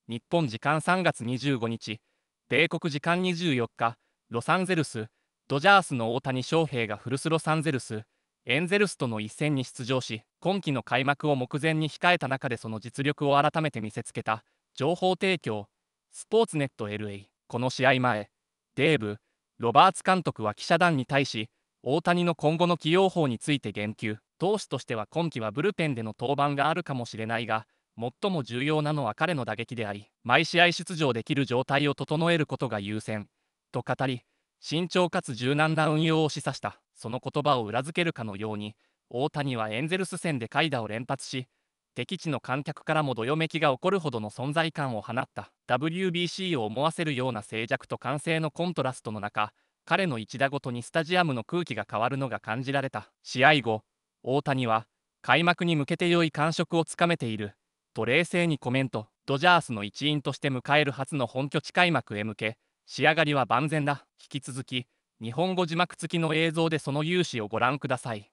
日本時間3月25日、米国時間24日、ロサンゼルス、ドジャースの大谷翔平が古巣ロサンゼルス、エンゼルスとの一戦に出場し、今季の開幕を目前に控えた中でその実力を改めて見せつけた、情報提供、スポーツネット LA。この試合前、デーブ・ロバーツ監督は記者団に対し、大谷の今後の起用法について言及。投手としては今季はブルペンでの登板があるかもしれないが、最も重要なのは彼の打撃であり、毎試合出場できる状態を整えることが優先、と語り、慎重かつ柔軟な運用を示唆した。その言葉を裏付けるかのように、大谷はエンゼルス戦で快打を連発し、敵地の観客からもどよめきが起こるほどの存在感を放った。WBC を思わせるような静寂と歓声のコントラストの中、彼の一打ごとにスタジアムの空気が変わるのが感じられた。試合後、大谷は、開幕に向けて良い感触をつかめている、と冷静にコメント。ドジャースの一員として迎える初の本拠地開幕へ向け、仕上がりは万全だ。引き続き、日本語字幕付きの映像でその雄姿をご覧ください。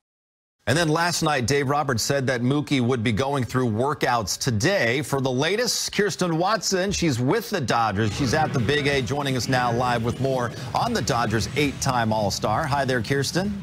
And then last night, Dave Roberts said that Mookie would be going through workouts today. For the latest, Kirsten Watson, she's with the Dodgers. She's at the Big A, joining us now live with more on the Dodgers' 8-time All-Star. Hi there, Kirsten.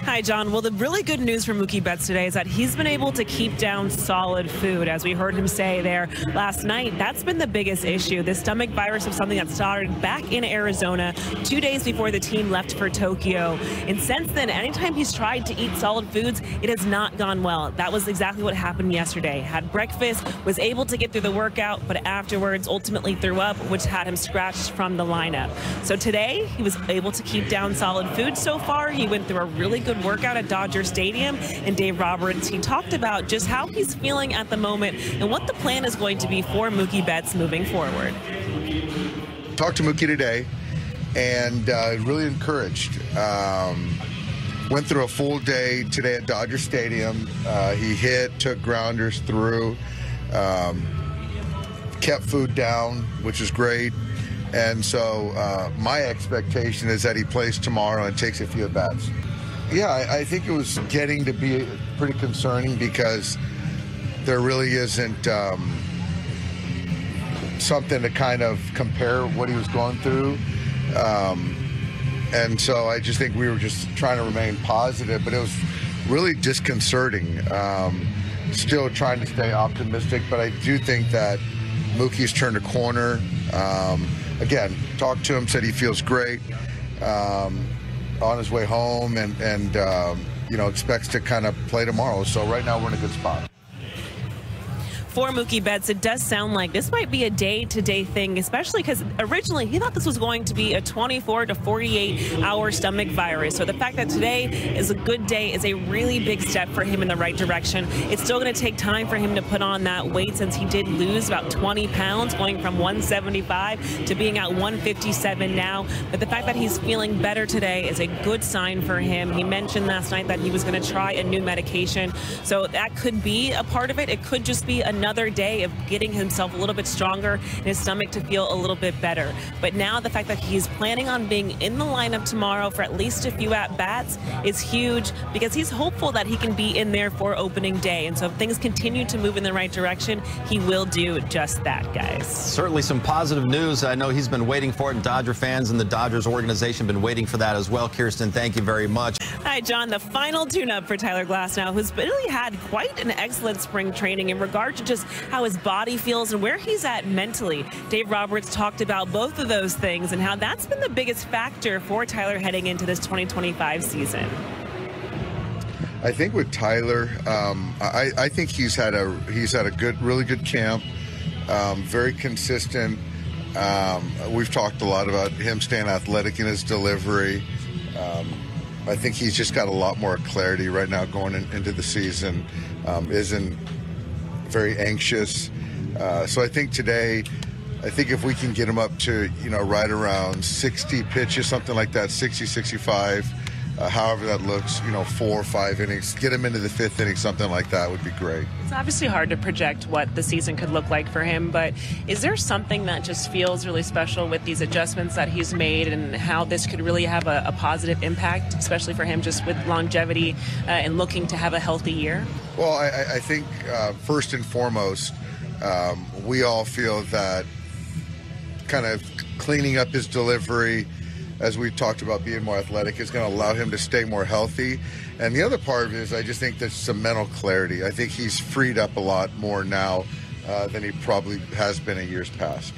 Hi, John. Well, the really good news for Mookie Betts today is that he's been able to keep down solid food. As we heard him say there last night, that's been the biggest issue. This stomach virus was something that started back in Arizona 2 days before the team left for Tokyo. And since then, anytime he's tried to eat solid foods, it has not gone well. That was exactly what happened yesterday. Had breakfast, was able to get through the workout, but afterwards ultimately threw up, which had him scratched from the lineup. So today, he was able to keep down solid food so far. He went through a really good workout at Dodger Stadium, and Dave Roberts, he talked about just how he's feeling at the moment and what the plan is going to be for Mookie Betts moving forward. Talked to Mookie today and really encouraged. Went through a full day today at Dodger Stadium. He hit, took grounders through, kept food down, which is great. And so my expectation is that he plays tomorrow and takes a few at-bats. Yeah, I think it was getting to be pretty concerning because there really isn't something to kind of compare what he was going through. And so I just think we were just trying to remain positive, but it was really disconcerting. Still trying to stay optimistic, but I do think that Mookie's turned a corner. Again, talked to him, said he feels great. On his way home and you know, expects to kind of play tomorrow. So right now we're in a good spot. For Mookie Betts, it does sound like this might be a day-to-day thing, especially because originally he thought this was going to be a 24 to 48-hour stomach virus. So the fact that today is a good day is a really big step for him in the right direction. It's still going to take time for him to put on that weight since he did lose about 20 pounds, going from 175 to being at 157 now. But the fact that he's feeling better today is a good sign for him. He mentioned last night that he was going to try a new medication. So that could be a part of it. It could just be another day of getting himself a little bit stronger and his stomach to feel a little bit better. But now the fact that he's planning on being in the lineup tomorrow for at least a few at-bats is huge because he's hopeful that he can be in there for opening day. And so if things continue to move in the right direction, he will do just that, guys. Certainly some positive news. I know he's been waiting for it, and Dodger fans and the Dodgers organization been waiting for that as well. Kirsten, thank you very much. Hi, John. The final tune-up for Tyler Glasnow, who's really had quite an excellent spring training in regard to just how his body feels and where he's at mentally. Dave Roberts talked about both of those things and how that's been the biggest factor for Tyler heading into this 2025 season. I think with Tyler, I think he's had a really good camp, very consistent. We've talked a lot about him staying athletic in his delivery. I think he's just got a lot more clarity right now going into the season. Isn't very anxious. So I think today, if we can get him up to, you know, right around 60 pitches, something like that, 60, 65, however that looks, you know, 4 or 5 innings, get him into the 5th inning, something like that would be great. It's obviously hard to project what the season could look like for him, but is there something that just feels really special with these adjustments that he's made and how this could really have a positive impact, especially for him just with longevity and looking to have a healthy year? Well, I think first and foremost, We all feel that kind of cleaning up his delivery, as we've talked about, being more athletic, is going to allow him to stay more healthy. And the other part of it is I just think there's some mental clarity. I think he's freed up a lot more now than he probably has been in years past.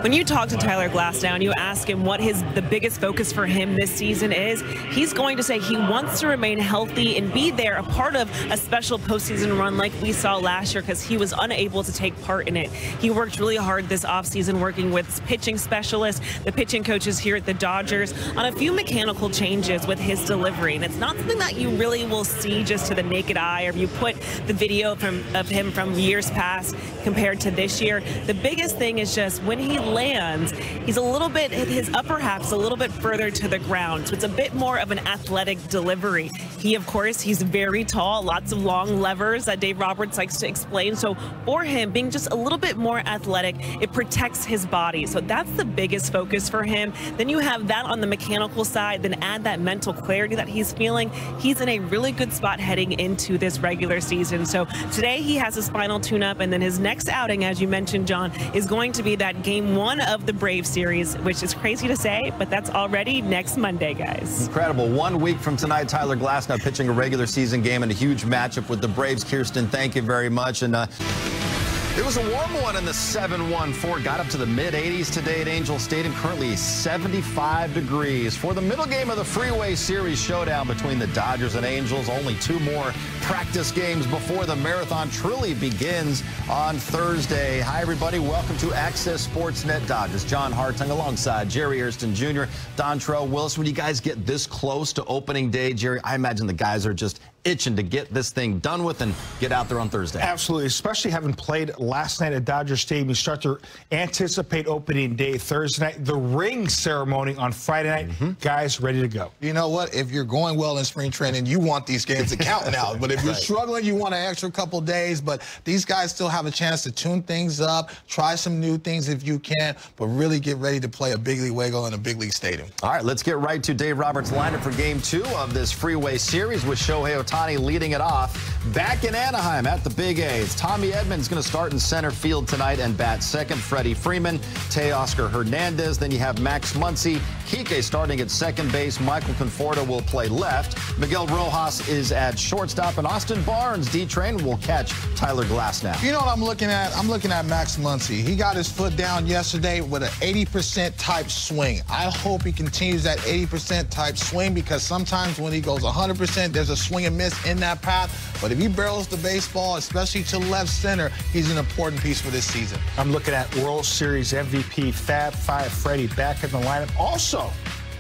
When you talk to Tyler Glasnow and you ask him what the biggest focus for him this season is, he's going to say he wants to remain healthy and be there, a part of a special postseason run like we saw last year, because he was unable to take part in it. He worked really hard this offseason working with his pitching specialists, the pitching coaches here at the Dodgers, on a few mechanical changes with his delivery. And it's not something that you really will see just to the naked eye, or if you put the video of him from years past compared to this year. The biggest thing is just when he lands, he's a little bit, his upper half's a little bit further to the ground, so it's a bit more of an athletic delivery. He, of course, he's very tall, lots of long levers that Dave Roberts likes to explain, so for him, being just a little bit more athletic, it protects his body, so that's the biggest focus for him. Then you have that on the mechanical side, then add that mental clarity that he's feeling. He's in a really good spot heading into this regular season, so today he has his final tune-up, and then his next outing, as you mentioned, John, is going to be that Game 1 of the Braves series, which is crazy to say, but that's already next Monday, guys. Incredible. 1 week from tonight, Tyler Glasnow pitching a regular season game in a huge matchup with the Braves. Kirsten, thank you very much. And it was a warm one in the 7-1-4. Got up to the mid-80s today at Angel Stadium. Currently 75 degrees. For the middle game of the Freeway Series showdown between the Dodgers and Angels, only 2 more practice games before the marathon truly begins on Thursday. Hi, everybody. Welcome to Access Sportsnet Dodgers. John Hartung alongside Jerry Erston Jr., Dontrell Willis. When you guys get this close to opening day, Jerry, I imagine the guys are just itching to get this thing done with and get out there on Thursday. Absolutely, especially having played last night at Dodger Stadium. You start to anticipate opening day Thursday night, the ring ceremony on Friday night. Guys, ready to go. You know what? If you're going well in spring training, you want these games to count now. But if you're struggling, you want an extra couple days. But these guys still have a chance to tune things up, try some new things if you can, but really get ready to play a big league wiggle in a big league stadium. All right, let's get right to Dave Roberts' lineup for Game 2 of this Freeway Series with Shohei Ohtani leading it off. Back in Anaheim at the Big A, it's Tommy Edmonds going to start in center field tonight and bat second. Freddie Freeman, Teoscar Hernandez. Then you have Max Muncy, Kike starting at second base. Michael Conforto will play left. Miguel Rojas is at shortstop, and Austin Barnes, D-Train, will catch Tyler Glasnow. You know what I'm looking at? I'm looking at Max Muncy. He got his foot down yesterday with an 80% type swing. I hope he continues that 80% type swing, because sometimes when he goes 100%, there's a swing and miss in that path. But if he barrels the baseball, especially to left center, he's an important piece for this season. I'm looking at World Series MVP Fab Five Freddie back in the lineup. Also,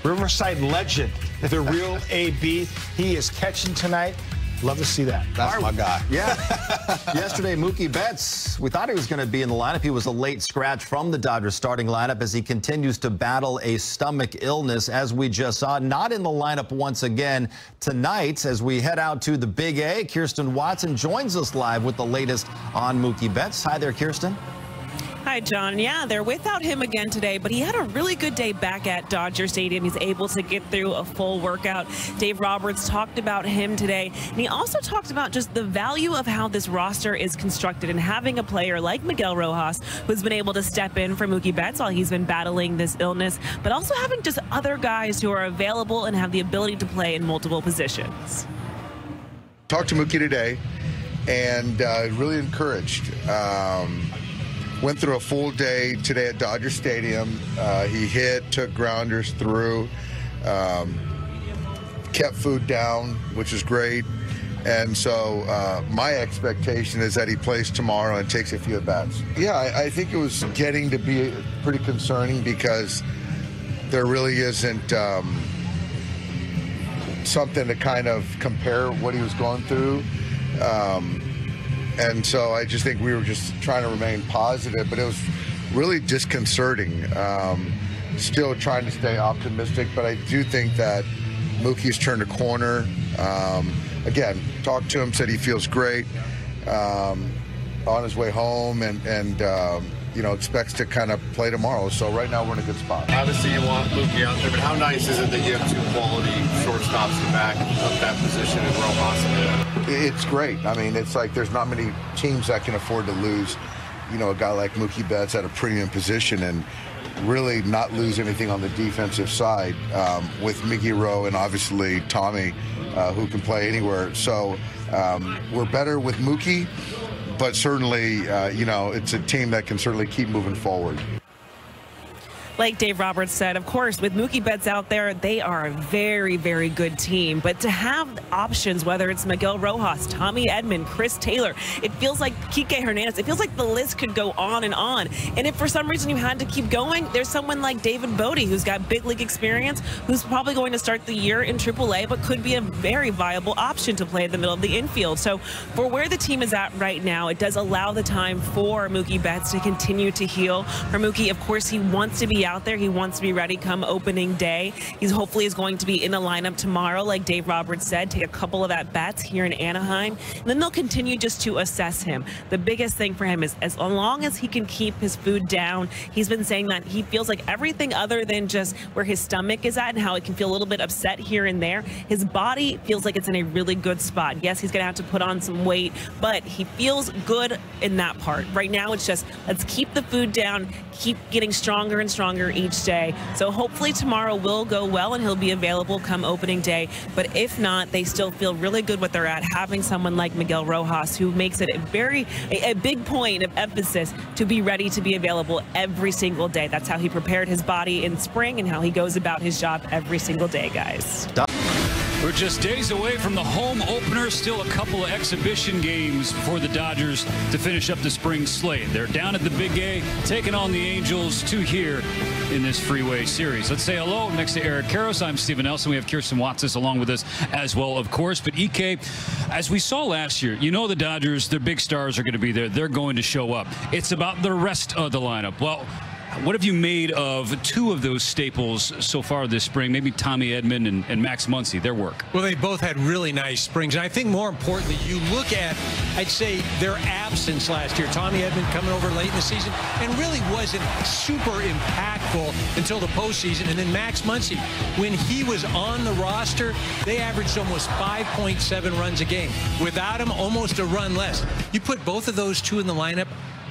Riverside legend, the real AB. He is catching tonight. Love to see that. That's my guy. Yeah. Yesterday, Mookie Betts, we thought he was going to be in the lineup. He was a late scratch from the Dodgers starting lineup as he continues to battle a stomach illness, as we just saw. Not in the lineup once again tonight as we head out to the Big A. Kirsten Watson joins us live with the latest on Mookie Betts. Hi there, Kirsten. Hi, John. Yeah, they're without him again today, but he had a really good day back at Dodger Stadium. He's able to get through a full workout. Dave Roberts talked about him today, and he also talked about just the value of how this roster is constructed and having a player like Miguel Rojas, who's been able to step in for Mookie Betts while he's been battling this illness, but also having just other guys who are available and have the ability to play in multiple positions. Talked to Mookie today, and really encouraged. Went through a full day today at Dodger Stadium. He hit, took grounders through, kept food down, which is great. And so my expectation is that he plays tomorrow and takes a few at-bats. Yeah, I think it was getting to be pretty concerning, because there really isn't something to kind of compare what he was going through. And so I just think we were just trying to remain positive, but it was really disconcerting. Still trying to stay optimistic, but I do think that Mookie's turned a corner. Again, talked to him, said he feels great. on his way home and you know, expects to kind of play tomorrow. So right now we're in a good spot. Obviously you want Mookie out there, but how nice is it that you have two quality shortstops to back up that position in Rojas? It's great. I mean, it's like there's not many teams that can afford to lose, you know, a guy like Mookie Betts at a premium position and really not lose anything on the defensive side with Mickey Rowe and obviously Tommy, who can play anywhere. So we're better with Mookie, but certainly, you know, it's a team that can certainly keep moving forward. Like Dave Roberts said, of course, with Mookie Betts out there, they are a very, very good team. But to have options, whether it's Miguel Rojas, Tommy Edman, Chris Taylor, it feels like Kike Hernandez, it feels like the list could go on. And if for some reason you had to keep going, there's someone like David Bodie, who's got big league experience, who's probably going to start the year in AAA, but could be a very viable option to play in the middle of the infield. So for where the team is at right now, it does allow the time for Mookie Betts to continue to heal. For Mookie, of course, he wants to be out there. He wants to be ready come opening day. He's hopefully is going to be in the lineup tomorrow, like Dave Roberts said, take a couple of at-bats here in Anaheim. And then they'll continue just to assess him. The biggest thing for him is as long as he can keep his food down, he's been saying that he feels like everything other than just where his stomach is at and how it can feel a little bit upset here and there, his body feels like it's in a really good spot. Yes, he's going to have to put on some weight, but he feels good in that part. Right now, it's just let's keep the food down, keep getting stronger and stronger each day. So hopefully tomorrow will go well and he'll be available come opening day. But if not, they still feel really good what they're at, having someone like Miguel Rojas, who makes it a big point of emphasis to be ready to be available every single day. That's how he prepared his body in spring and how he goes about his job every single day, guys. We're just days away from the home opener. Still a couple of exhibition games for the Dodgers to finish up the spring slate. They're down at the Big A, taking on the Angels, two here in this Freeway Series. Let's say hello next to Eric Karros. I'm Steven Nelson. We have Kirsten Watson along with us as well, of course. But EK, as we saw last year, you know the Dodgers, their big stars are going to be there. They're going to show up. It's about the rest of the lineup. Well, what have you made of two of those staples so far this spring? Maybe Tommy Edman and Max Muncy, their work. Well, they both had really nice springs. And I think more importantly, you look at, I'd say, their absence last year. Tommy Edman coming over late in the season and really wasn't super impactful until the postseason. And then Max Muncy, when he was on the roster, they averaged almost 5.7 runs a game. Without him, almost a run less. You put both of those two in the lineup,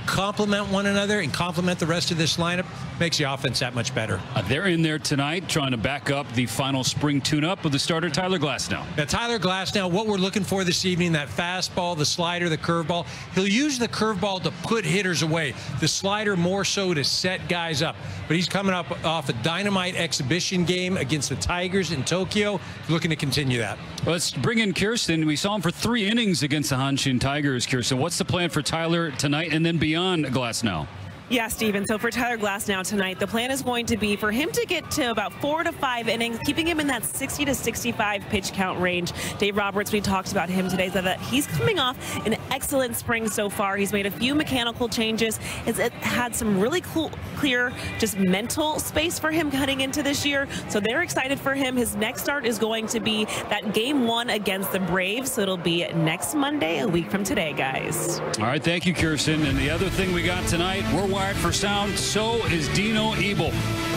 complement one another and complement the rest of this lineup, makes the offense that much better. They're in there tonight trying to back up the final spring tune-up of the starter Tyler Glasnow. Now, Tyler Glasnow, what we're looking for this evening, that fastball, the slider, the curveball. He'll use the curveball to put hitters away. The slider more so to set guys up. But he's coming up off a dynamite exhibition game against the Tigers in Tokyo. Looking to continue that. Well, let's bring in Kirsten. We saw him for 3 innings against the Hanshin Tigers. Kirsten, what's the plan for Tyler tonight and then beyond Glasnow? Yeah, Steven. So for Tyler Glasnow tonight, the plan is going to be for him to get to about 4 to 5 innings, keeping him in that 60 to 65 pitch count range. Dave Roberts, we talked about him today, so that he's coming off an excellent spring so far. He's made a few mechanical changes. It had some really clear, just mental space for him heading into this year. So they're excited for him. His next start is going to be that game 1 against the Braves. So it'll be next Monday, a week from today, guys. All right, thank you, Kirsten. And the other thing we got tonight, we're wired for sound. So is Dino Ebel,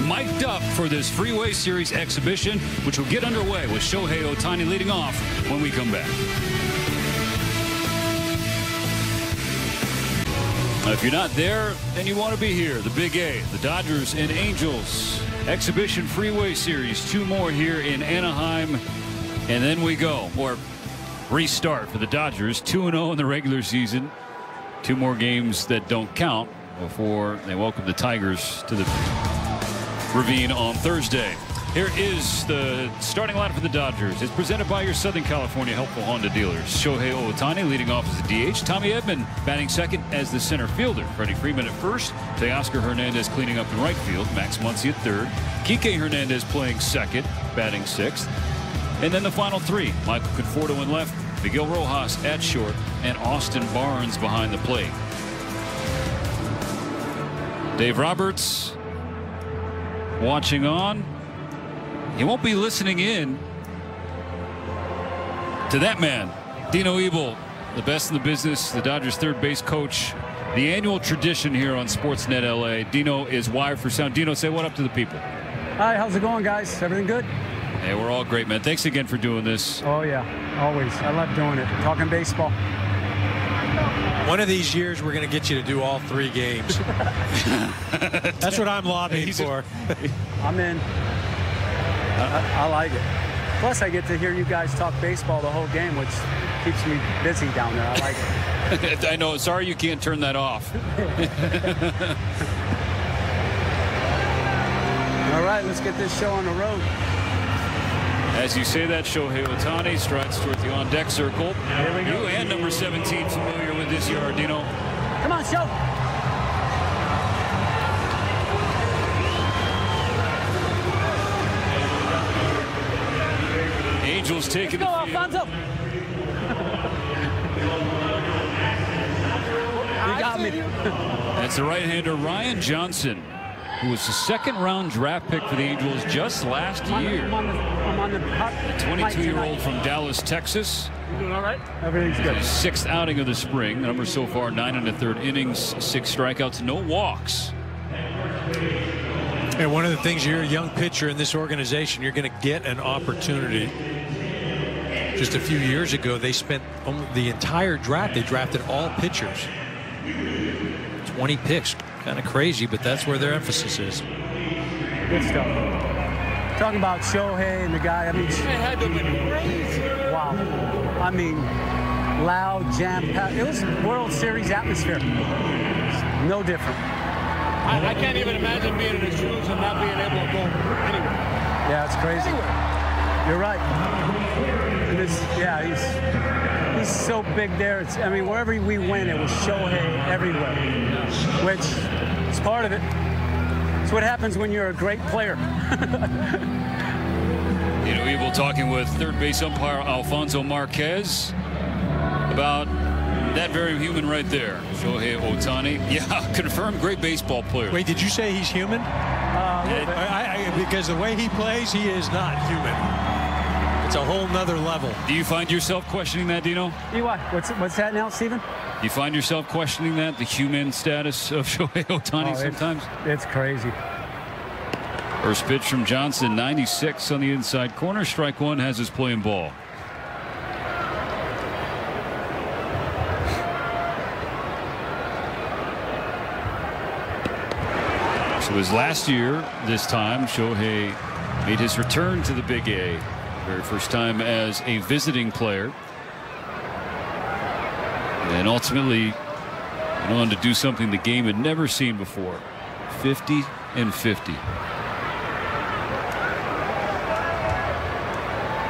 mic'd up for this Freeway Series exhibition, which will get underway with Shohei Ohtani leading off when we come back. If you're not there, then you want to be here. The Big A, the Dodgers and Angels exhibition Freeway Series. 2 more here in Anaheim, and then we go, or restart for the Dodgers. 2-0 in the regular season. 2 more games that don't count before they welcome the Tigers to the Ravine on Thursday. Here is the starting lineup for the Dodgers. It's presented by your Southern California helpful Honda dealers. Shohei Ohtani leading off as the DH. Tommy Edman batting second as the center fielder. Freddie Freeman at first. Teoscar Hernandez cleaning up in right field. Max Muncy at third. Kike Hernandez playing second, batting sixth. And then the final 3. Michael Conforto in left. Miguel Rojas at short. And Austin Barnes behind the plate. Dave Roberts watching on. He won't be listening in to that man, Dino Ebel, the best in the business, the Dodgers third base coach. The annual tradition here on Sportsnet LA. Dino is wired for sound. Dino, say what up to the people. Hi, how's it going, guys? Everything good? Hey, we're all great, man. Thanks again for doing this. Oh, yeah, always. I love doing it. Talking baseball. One of these years, we're going to get you to do all 3 games. That's what I'm lobbying for. I'm in. I like it. Plus, I get to hear you guys talk baseball the whole game, which keeps me busy down there. I like it. I know. Sorry you can't turn that off. All right, let's get this show on the road. As you say that, Shohei Ohtani strides towards the on-deck circle. Here we go. You and number 17 familiar with this yard, Dino. Come on, show. Angels taking Go, the field. Alfonso. You got me. That's the right-hander Ryan Johnson, who was the second-round draft pick for the Angels just last year. I'm on the hot A 22-year-old from Dallas, Texas. You doing all right? Everything's good. His 6th outing of the spring. The number so far, 9 1/3 innings, 6 strikeouts, no walks. And one of the things, you're a young pitcher in this organization, you're going to get an opportunity. Just a few years ago, they spent the entire draft. They drafted all pitchers. 20 picks. Kind of crazy, but that's where their emphasis is. Good stuff. Talking about Shohei and the guy, I mean, it had to have been crazy. Wow. I mean, loud, jam-packed. It was World Series atmosphere. No different. I can't even imagine being in his shoes and not being able to go anywhere. Yeah, it's crazy. Anywhere. You're right. And he's so big there. I mean, wherever we went, it was Shohei everywhere, which is part of it. It's what happens when you're a great player. Evil talking with third base umpire Alfonso Marquez about that very human right there, Shohei Ohtani. Yeah, confirmed great baseball player. Wait, did you say he's human? Because the way he plays, he is not human. It's a whole nother level. Do you find yourself questioning that, Dino? What's that now, Steven? Do you find yourself questioning that, the human status of Shohei Ohtani sometimes? It's crazy. First pitch from Johnson, 96 on the inside corner. Strike one, has his playing ball. So it was last year, this time, Shohei made his return to the Big A. Very first time as a visiting player. And ultimately, went on to do something the game had never seen before. 50 and 50.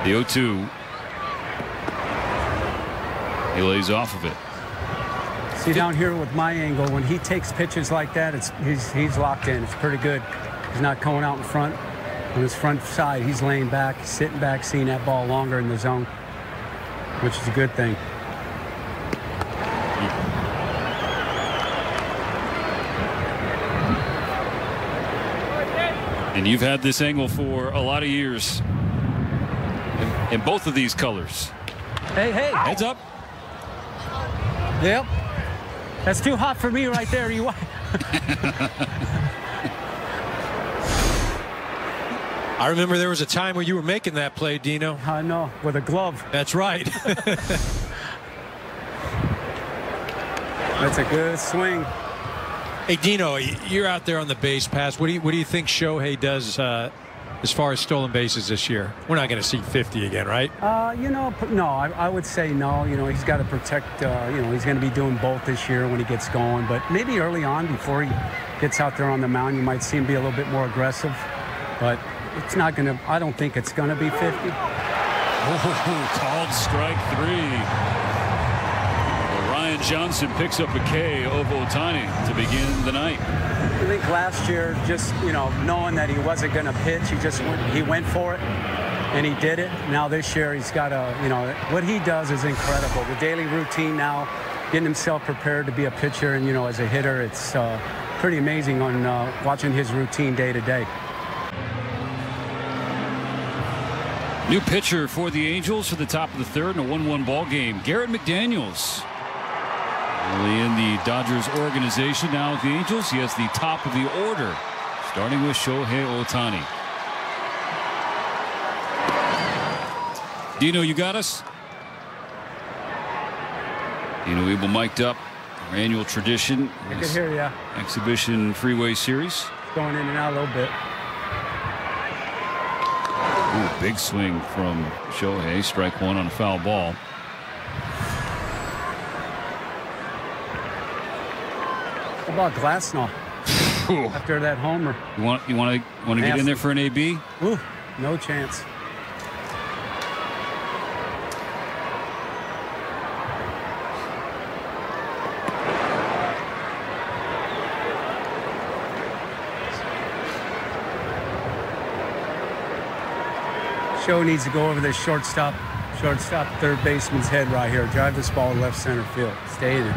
The 0-2. He lays off of it. See down here with my angle, when he takes pitches like that, he's locked in. It's pretty good. He's not going out in front. On his front side, he's laying back, sitting back, seeing that ball longer in the zone, which is a good thing. And you've had this angle for a lot of years in both of these colors. Hey, hey. Heads up. Yep. That's too hot for me right there. You. I remember there was a time when you were making that play, Dino. I know, with a glove. That's right. That's a good swing. Hey, Dino, you're out there on the base pass. What do you think Shohei does as far as stolen bases this year? We're not going to see 50 again, right? No, I would say no. He's got to protect, he's going to be doing both this year when he gets going. But maybe early on, before he gets out there on the mound, you might see him be a little bit more aggressive. But it's not going to, I don't think it's going to be 50. Oh, called strike 3. Ryan Johnson picks up a K of Ohtani to begin the night. I think last year, just, knowing that he wasn't going to pitch, he went for it, and he did it. Now this year, he's got what he does is incredible. The daily routine now, getting himself prepared to be a pitcher and, as a hitter, it's pretty amazing on watching his routine day to day. New pitcher for the Angels for the top of the third in a 1-1 ball game. Garrett McDaniels. Early in the Dodgers organization, now with the Angels, he has the top of the order, starting with Shohei Ohtani. Dino, you got us? Dino Ebel mic'd up. Our annual tradition. I can hear you. Exhibition Freeway Series. Going in and out a little bit. Ooh, big swing from Shohei. Strike one on a foul ball. How about Glasnow? After that homer. You want to get in there for an AB? Ooh, no chance. Show needs to go over the shortstop, third baseman's head right here. Drive this ball to left center field. Stay there.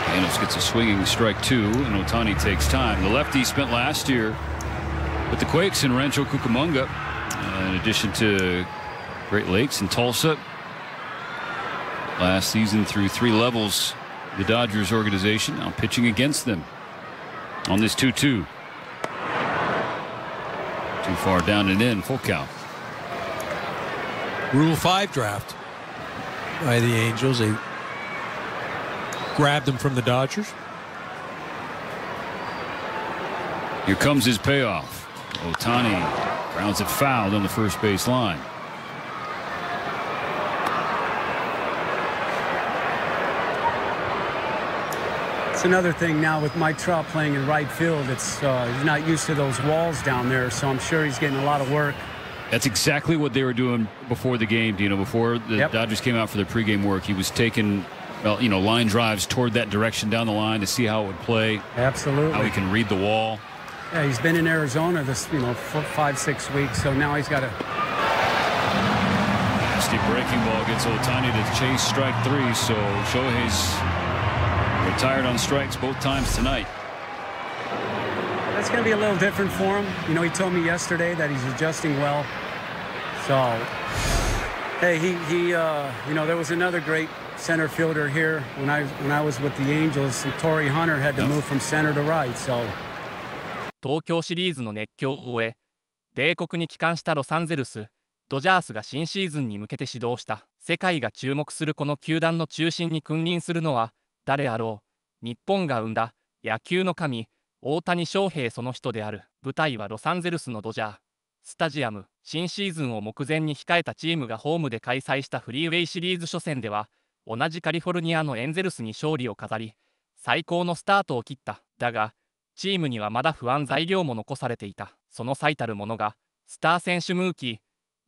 Daniels gets a swinging strike two, and Ohtani takes time. The lefty spent last year with the Quakes in Rancho Cucamonga, in addition to Great Lakes and Tulsa. Last season through 3 levels, the Dodgers organization now pitching against them on this 2-2. Too far down and in, full count. Rule 5 draft by the Angels. They grabbed him from the Dodgers. Here comes his payoff. Ohtani grounds it foul on the first base line. It's another thing now with Mike Trout playing in right field. It's he's not used to those walls down there, so I'm sure he's getting a lot of work. That's exactly what they were doing before the game, Dino. Before the Dodgers came out for their pregame work, he was taking, well, line drives toward that direction down the line to see how it would play. Absolutely. How he can read the wall. Yeah, he's been in Arizona this, 5-6 weeks, so now he's got to. Nasty breaking ball gets Ohtani to chase strike 3, so Shohei's retired on strikes both times tonight. That's going to be a little different for him. He told me yesterday that he's adjusting well. So, hey, there was another great center fielder here when I was with the Angels. Torrey Hunter had to move from center to right. So. 東京シリーズの熱狂を終え、米国に帰還したロサンゼルス、ドジャースが新シーズンに向けて始動した。世界が注目するこの球団の中心に君臨するのは誰あろう。日本が生んだ野球の神、大谷翔平その人である。舞台はロサンゼルスのドジャースタジアム。新シーズンを目前に控えたチームがホームで開催したフリーウェイシリーズ初戦では、同じカリフォルニアのエンゼルスに勝利を飾り、最高のスタートを切った。だが、チームにはまだ不安材料も残されていた。その最たるものが、スター選手ムーキー、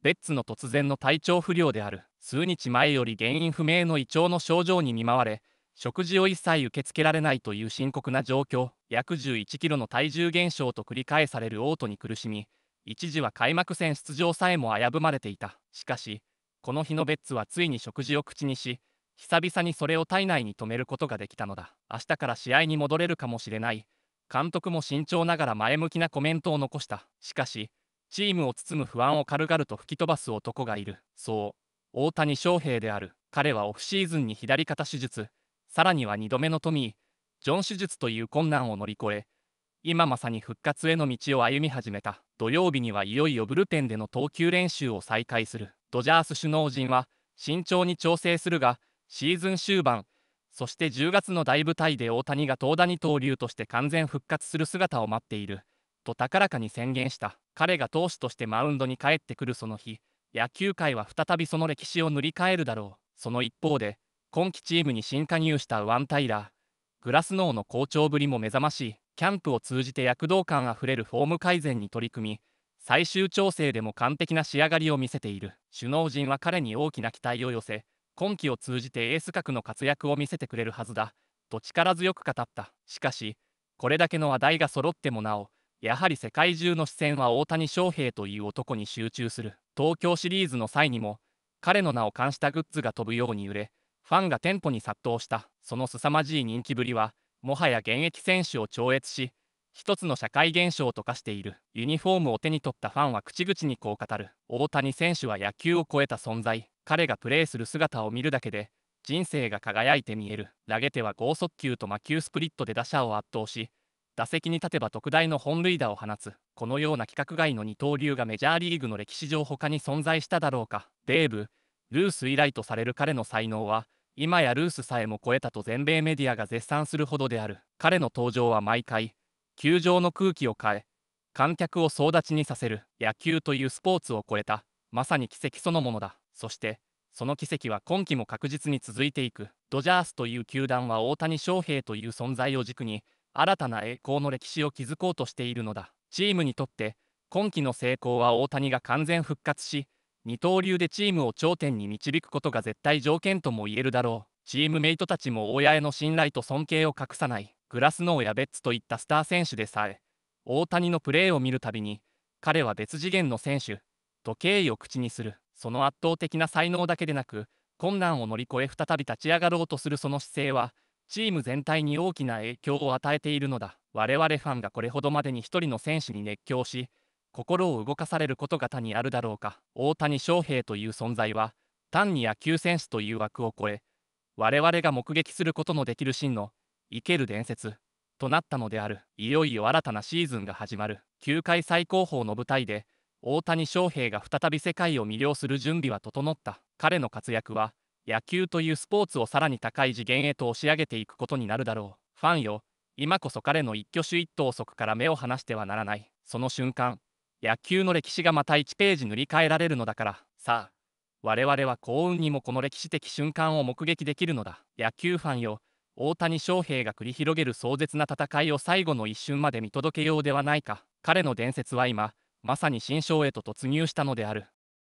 ベッツの突然の体調不良である。数日前より原因不明の胃腸の症状に見舞われ、食事を一切受け付けられないという深刻な状況。約11キロの体重減少と繰り返される嘔吐に苦しみ、一時は開幕戦出場さえも危ぶまれていた。しかし、この日のベッツはついに食事を口にし、久々にそれを体内に止めることができたのだ。明日から試合に戻れるかもしれない。監督も慎重ながら前向きなコメントを残した。しかし、チームを包む不安を軽々と吹き飛ばす男がいる。そう、大谷翔平である。彼はオフシーズンに左肩手術、さらには2度目のトミー・ジョン手術という困難を乗り越え、今まさに復活への道を歩み始めた。土曜日にはいよいよブルペンでの投球練習を再開する。ドジャース首脳陣は慎重に調整するが、シーズン終盤、そして10月の大舞台で大谷が投打二刀流として完全復活する姿を待っている。と高らかに宣言した。彼が投手としてマウンドに帰ってくるその日、野球界は再びその歴史を塗り替えるだろう。その一方で、今季チームに新加入したタイラー、グラスノーの好調ぶりも目覚ましい。キャンプを通じて躍動感あふれるフォーム改善に取り組み、最終調整でも完璧な仕上がりを見せている。首脳陣は彼に大きな期待を寄せ、今季を通じてエース格の活躍を見せてくれるはずだ、と力強く語った。しかし、これだけの話題が揃ってもなお、やはり世界中の視線は大谷翔平という男に集中する。東京シリーズの際にも、彼の名を冠したグッズが飛ぶように売れ、ファンが店舗に殺到した。その凄まじい人気ぶりは、もはや現役選手を超越し、一つの社会現象と化している。ユニフォームを手に取ったファンは口々にこう語る。大谷選手は野球を超えた存在。彼がプレーする姿を見るだけで人生が輝いて見える。投げては剛速球と魔球スプリットで打者を圧倒し、打席に立てば特大の本塁打を放つ。このような規格外の二刀流がメジャーリーグの歴史上他に存在しただろうか。ベーブ・ルース以来とされる彼の才能は今やルースさえも超えたと全米メディアが絶賛するほどである。彼の登場は毎回球場の空気を変え、観客を総立ちにさせる。野球というスポーツを超えたまさに奇跡そのものだ。そしてその奇跡は今季も確実に続いていく。ドジャースという球団は大谷翔平という存在を軸に新たな栄光の歴史を築こうとしているのだ。チームにとって今季の成功は大谷が完全復活し、二刀流でチームを頂点に導くことが絶対条件とも言えるだろう。チームメイトたちも親への信頼と尊敬を隠さない。グラスノーやベッツといったスター選手でさえ大谷のプレーを見るたびに彼は別次元の選手と敬意を口にする。その圧倒的な才能だけでなく、困難を乗り越え再び立ち上がろうとするその姿勢はチーム全体に大きな影響を与えているのだ。我々ファンがこれほどまでに一人の選手に熱狂し心を動かされることが他にあるだろうか。大谷翔平という存在は単に野球選手という枠を超え、我々が目撃することのできる真の生ける伝説となったのである。いよいよ新たなシーズンが始まる。球界最高峰の舞台で大谷翔平が再び世界を魅了する準備は整った。彼の活躍は野球というスポーツをさらに高い次元へと押し上げていくことになるだろう。ファンよ、今こそ彼の一挙手一投足から目を離してはならない。その瞬間、野球の歴史がまた1ページ塗り替えられるのだから。さあ、我々は幸運にもこの歴史的瞬間を目撃できるのだ。野球ファンよ、大谷翔平が繰り広げる壮絶な戦いを最後の一瞬まで見届けようではないか。彼の伝説は今まさに新章へと突入したのである。